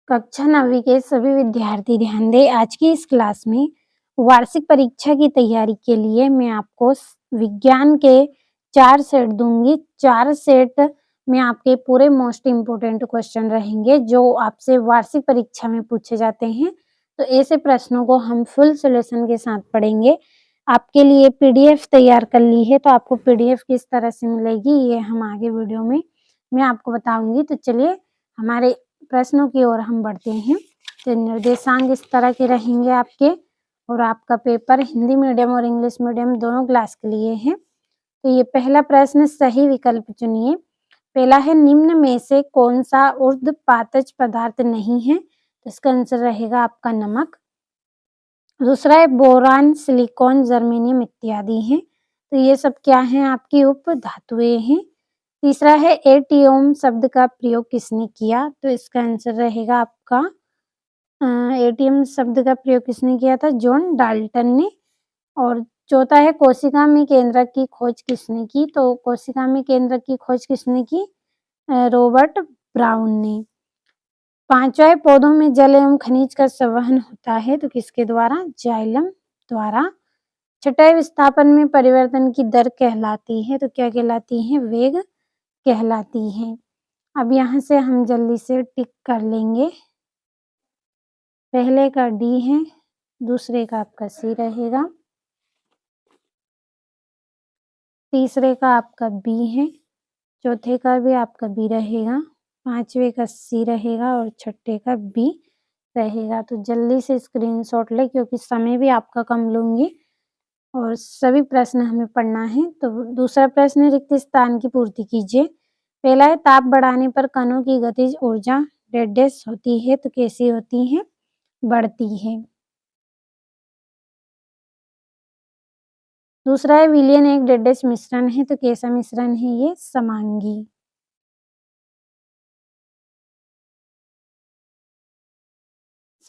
कक्षा 9वीं के सभी विद्यार्थी ध्यान दें। आज की इस क्लास में वार्षिक परीक्षा की तैयारी के लिए मैं आपको विज्ञान के 4 सेट दूँगी। 4 सेट में आपके पूरे मोस्ट इम्पोर्टेंट क्वेश्चन रहेंगे जो आपसे वार्षिक परीक्षा में पूछे जाते हैं। तो ऐसे प्रश्नों को हम फुल सॉल्यूशन के साथ पढ़ेंगे। आपके लिए पीडीएफ तैयार कर ली है, तो आपको पीडीएफ किस तरह से मिलेगी ये हम आगे वीडियो में मैं आपको बताऊँगी। तो चलिए हमारे प्रश्नों की ओर हम बढ़ते हैं। तो निर्देशांक इस तरह के रहेंगे आपके, और आपका पेपर हिंदी मीडियम और इंग्लिश मीडियम दोनों क्लास के लिए है। तो ये पहला प्रश्न, सही विकल्प चुनिए। पहला है, निम्न में से कौन सा ऊर्ध्वपातज पदार्थ नहीं है? तो इसका आंसर रहेगा आपका नमक। दूसरा है, बोरान, सिलिकॉन, जर्मेनियम इत्यादि हैं। तो ये सब क्या हैं? आपकी उप धातुएं हैं। तीसरा है, एटियम शब्द का प्रयोग किसने किया? तो इसका आंसर रहेगा आपका एटियम शब्द का प्रयोग किसने किया था? जॉन डाल्टन ने। और चौथा है, कोशिका में केंद्रक की खोज किसने की? तो कोशिका में केंद्रक की खोज किसने की? रॉबर्ट ब्राउन ने। पांचवा है, पौधों में जल एवं खनिज का संवहन होता है, तो किसके द्वारा? जाइलम द्वारा। छठा है, विस्थापन में परिवर्तन की दर कहलाती है, तो क्या कहलाती है? वेग कहलाती है। अब यहाँ से हम जल्दी से टिक कर लेंगे। पहले का डी है, दूसरे का आपका सी रहेगा, तीसरे का आपका बी है, चौथे का भी आपका बी रहेगा, पांचवे का सी रहेगा और छठे का बी रहेगा। तो जल्दी से स्क्रीनशॉट ले, क्योंकि समय भी आपका कम लूंगी और सभी प्रश्न हमें पढ़ना है। तो दूसरा प्रश्न, रिक्त स्थान की पूर्ति कीजिए। पहला है, ताप बढ़ाने पर कणों की गतिज ऊर्जा डेडेस होती है, तो कैसी होती है? बढ़ती है। दूसरा है, विलयन एक डेडेस मिश्रण है, तो कैसा मिश्रण है ये? समांगी।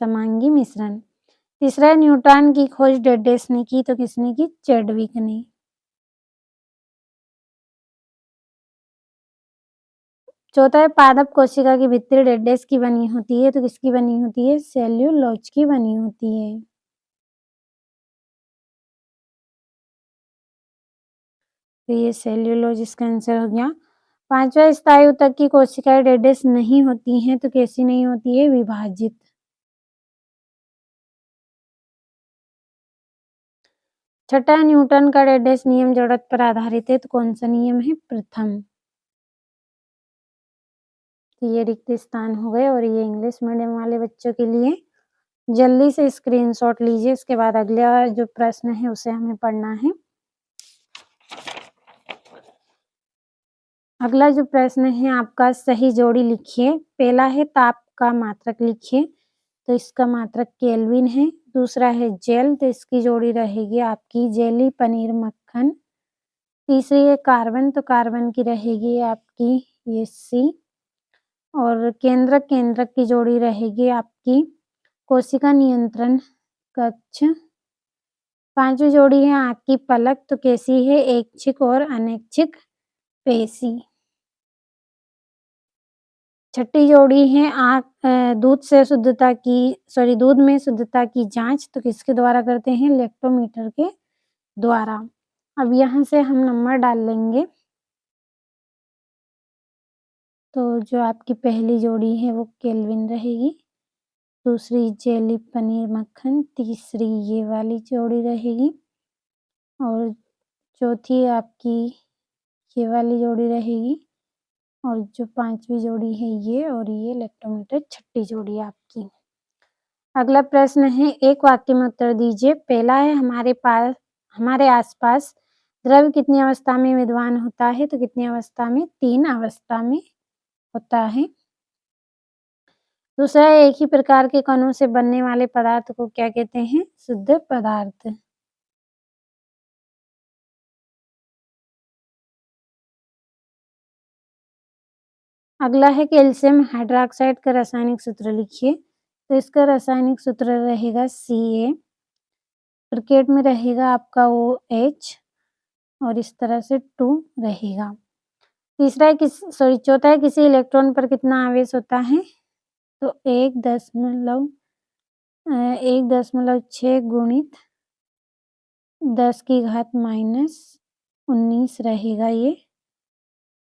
समांगी मिश्रण। तीसरा है, न्यूट्रॉन की खोज डेडेस ने की, तो किसने की? चैडविक ने। चौथा है, पादप कोशिका की भित्ति डेडेस की बनी होती है, तो किसकी बनी होती है? सेल्यूलोज की बनी होती है। तो ये सेल्यूलोज इसका आंसर हो गया। पांचवा, स्थायी ऊतक की कोशिकाएं डेडेस नहीं होती हैं, तो कैसी नहीं होती है? विभाजित। छठा, न्यूटन का डेडेस नियम जड़त्व पर आधारित है, तो कौन सा नियम है? प्रथम। तो ये रिक्त स्थान हो गए, और ये इंग्लिश मीडियम वाले बच्चों के लिए। जल्दी से स्क्रीनशॉट लीजिए, इसके बाद अगला जो प्रश्न है उसे हमें पढ़ना है। अगला जो प्रश्न है आपका, सही जोड़ी लिखिए। पहला है, ताप का मात्रक लिखिए, तो इसका मात्रक केल्विन है। दूसरा है, जेल, तो इसकी जोड़ी रहेगी आपकी जेली, पनीर, मक्खन। तीसरी है, कार्बन, तो कार्बन की रहेगी आपकी ये सी। और केंद्रक, केंद्रक की जोड़ी रहेगी आपकी कोशिका नियंत्रण कक्ष। पांचवी जोड़ी है आपकी पलक, तो कैसी है? ऐच्छिक और अनैच्छिक पेशी। छठी जोड़ी है दूध में शुद्धता की जांच, तो किसके द्वारा करते हैं? लैक्टोमीटर के द्वारा। अब यहाँ से हम नंबर डाल लेंगे। तो जो आपकी पहली जोड़ी है वो केल्विन रहेगी, दूसरी जेली, पनीर, मक्खन, तीसरी ये वाली जोड़ी रहेगी, और चौथी आपकी ये वाली जोड़ी रहेगी, और जो पांचवी जोड़ी है ये, और ये लैक्टोमीटर छठी जोड़ी आपकी। अगला प्रश्न है, एक वाक्य में उत्तर दीजिए। पहला है, हमारे आसपास द्रव्य कितनी अवस्था में विद्यमान होता है? तो कितनी अवस्था में? 3 अवस्था में होता है। दूसरा है, एक ही प्रकार के कणों से बनने वाले पदार्थ को क्या कहते हैं? शुद्ध पदार्थ। अगला है, कैल्शियम हाइड्रोक्साइड का रासायनिक सूत्र लिखिए, तो इसका रासायनिक सूत्र रहेगा Ca। ब्रैकेट में रहेगा आपका OH, और इस तरह से 2 रहेगा। चौथा है, किसी इलेक्ट्रॉन पर कितना आवेश होता है? तो 1.6 गुणित 10 की घात -19 रहेगा ये,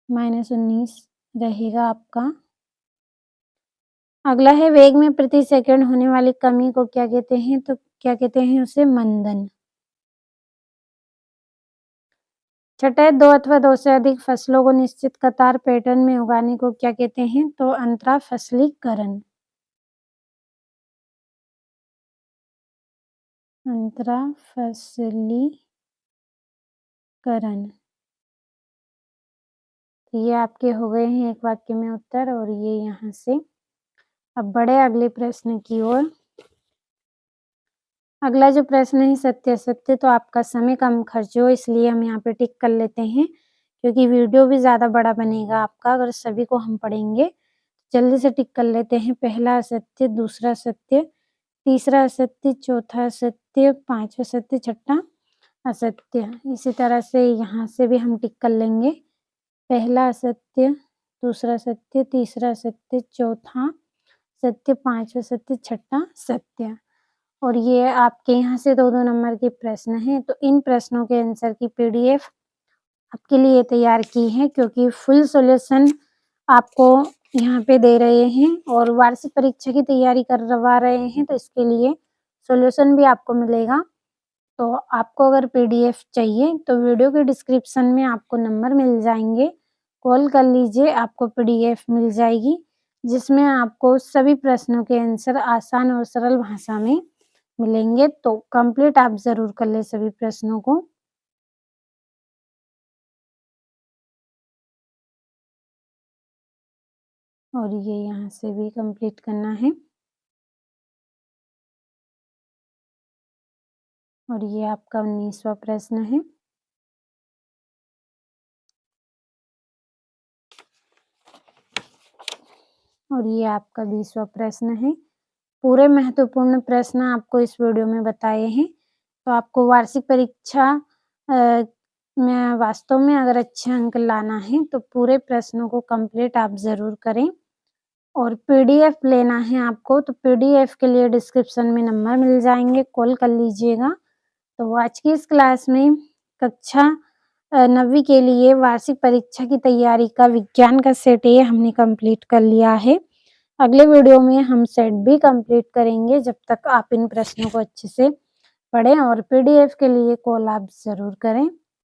-19 रहेगा आपका। अगला है वेग में प्रति सेकंड होने वाली कमी को क्या कहते हैं? तो क्या कहते हैं उसे? मंदन। छठा है 2 अथवा 2 से अधिक फसलों को निश्चित कतार पैटर्न में उगाने को क्या कहते हैं? तो अंतराफसलीकरण। अंतराफसलीकरण। ये आपके हो गए हैं एक वाक्य में उत्तर और ये यहाँ से। अब बढ़े अगले प्रश्न की ओर। अगला जो प्रश्न है सत्य असत्य, तो आपका समय कम खर्च हो इसलिए हम यहाँ पे टिक कर लेते हैं, क्योंकि वीडियो भी ज़्यादा बड़ा बनेगा आपका अगर सभी को हम पढ़ेंगे। जल्दी से टिक कर लेते हैं। पहला असत्य, दूसरा सत्य, तीसरा असत्य, चौथा असत्य, पांचवा सत्य, छठा असत्य। इसी तरह से यहाँ से भी हम टिक कर लेंगे। पहला असत्य, दूसरा सत्य, तीसरा सत्य, चौथा सत्य, पांचवा सत्य, छठा सत्य। और ये आपके यहाँ से 2-2 नंबर के प्रश्न हैं, तो इन प्रश्नों के आंसर की पीडीएफ आपके लिए तैयार की है, क्योंकि फुल सॉल्यूशन आपको यहाँ पे दे रहे हैं और वार्षिक परीक्षा की तैयारी करवा रहे हैं, तो इसके लिए सॉल्यूशन भी आपको मिलेगा। तो आपको अगर पीडीएफ चाहिए तो वीडियो के डिस्क्रिप्शन में आपको नंबर मिल जाएंगे, कॉल कर लीजिए, आपको पीडीएफ मिल जाएगी, जिसमें आपको सभी प्रश्नों के आंसर आसान और सरल भाषा में मिलेंगे। तो कंप्लीट आप ज़रूर कर लें सभी प्रश्नों को। और ये यहाँ से भी कंप्लीट करना है। और ये आपका 19वां प्रश्न है। और ये आपका 20वां प्रश्न है। पूरे महत्वपूर्ण प्रश्न आपको इस वीडियो में बताए हैं। तो आपको वार्षिक परीक्षा में वास्तव में अगर अच्छे अंक लाना है तो पूरे प्रश्नों को कंप्लीट आप ज़रूर करें। और पीडीएफ लेना है आपको तो पीडीएफ के लिए डिस्क्रिप्शन में नंबर मिल जाएंगे, कॉल कर लीजिएगा। तो आज की इस क्लास में कक्षा 9वीं के लिए वार्षिक परीक्षा की तैयारी का विज्ञान का सेट ये हमने कंप्लीट कर लिया है। अगले वीडियो में हम सेट भी कंप्लीट करेंगे। जब तक आप इन प्रश्नों को अच्छे से पढ़ें और पीडीएफ के लिए कॉल आप ज़रूर करें।